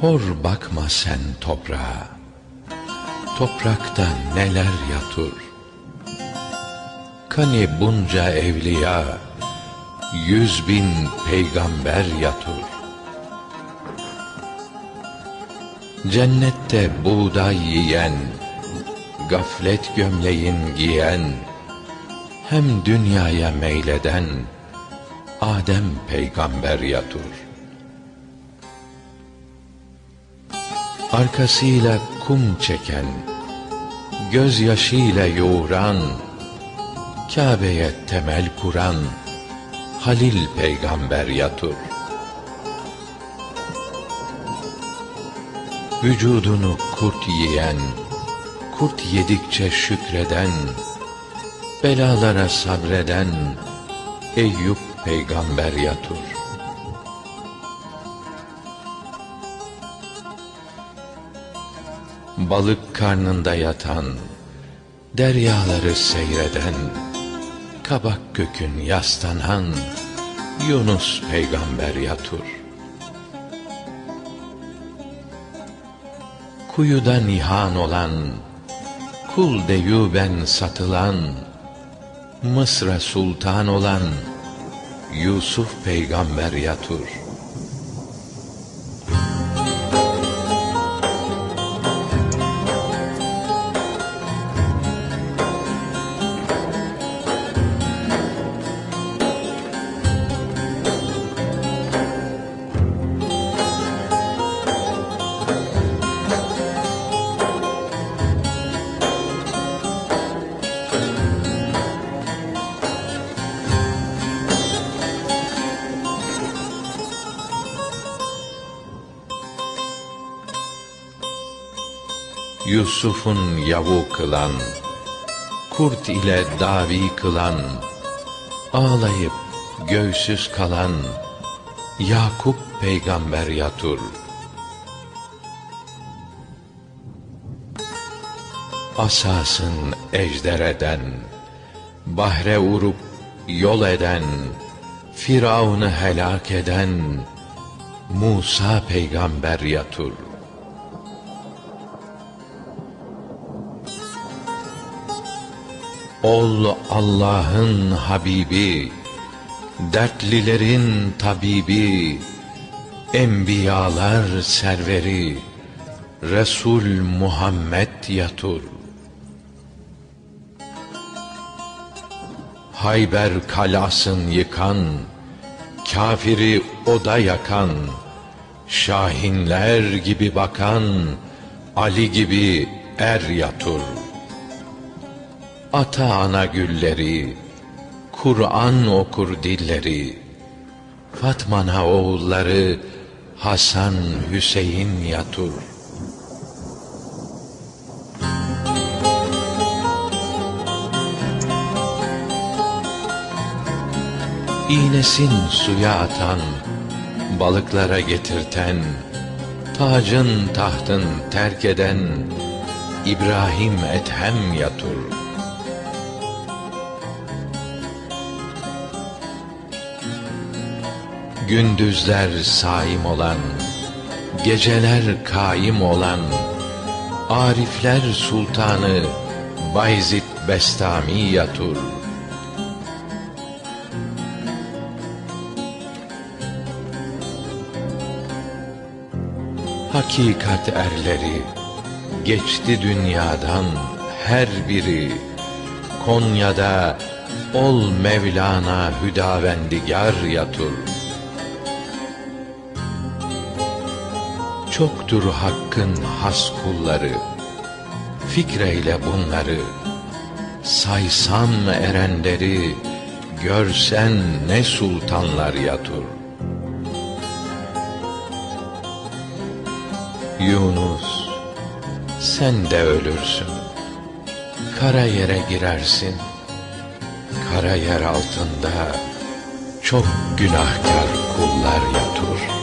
Hor bakma sen toprağa, toprakta neler yatur. Kani bunca evliya, 100.000 peygamber yatur. Cennette buğday yiyen, gaflet gömleğin giyen, hem dünyaya meyleden Adem peygamber yatur. Arkasıyla kum çeken, gözyaşıyla yoğuran, Kâbe'ye temel kuran Halil peygamber yatur. Vücudunu kurt yiyen, kurt yedikçe şükreden, belalara sabreden Eyüp peygamber yatur. Balık karnında yatan, deryaları seyreden, kabak kökün yaslanan Yunus peygamber yatur. Kuyuda nihan olan, kul deyuben satılan, Mısır'a sultan olan Yusuf peygamber yatur. Yusuf'un yavu kılan, kurt ile davi kılan, ağlayıp göğsüz kalan Yakup peygamber yatur. Asasın ejder eden, bahre vurup yol eden, Firavun'u helak eden Musa peygamber yatur. Ol Allah'ın Habibi, dertlilerin tabibi, enbiyalar serveri, Resul Muhammed yatur. Hayber kalasın yıkan, kafiri oda yakan, şahinler gibi bakan, Ali gibi er yatur. Ata ana gülleri, Kur'an okur dilleri, Fatmana oğulları, Hasan Hüseyin yatur. İğnesin suya atan, balıklara getirten, tacın tahtın terk eden İbrahim Ethem yatur. Gündüzler saim olan, geceler kaim olan, Arifler sultanı Bayezid Bestami yatur. Hakikat erleri geçti dünyadan her biri, Konya'da ol Mevlana Hüdavendigar yatur. Çoktur Hakk'ın has kulları, fikreyle bunları, saysan erenleri, görsen ne sultanlar yatur. Yunus, sen de ölürsün, kara yere girersin, kara yer altında çok günahkar kullar yatur.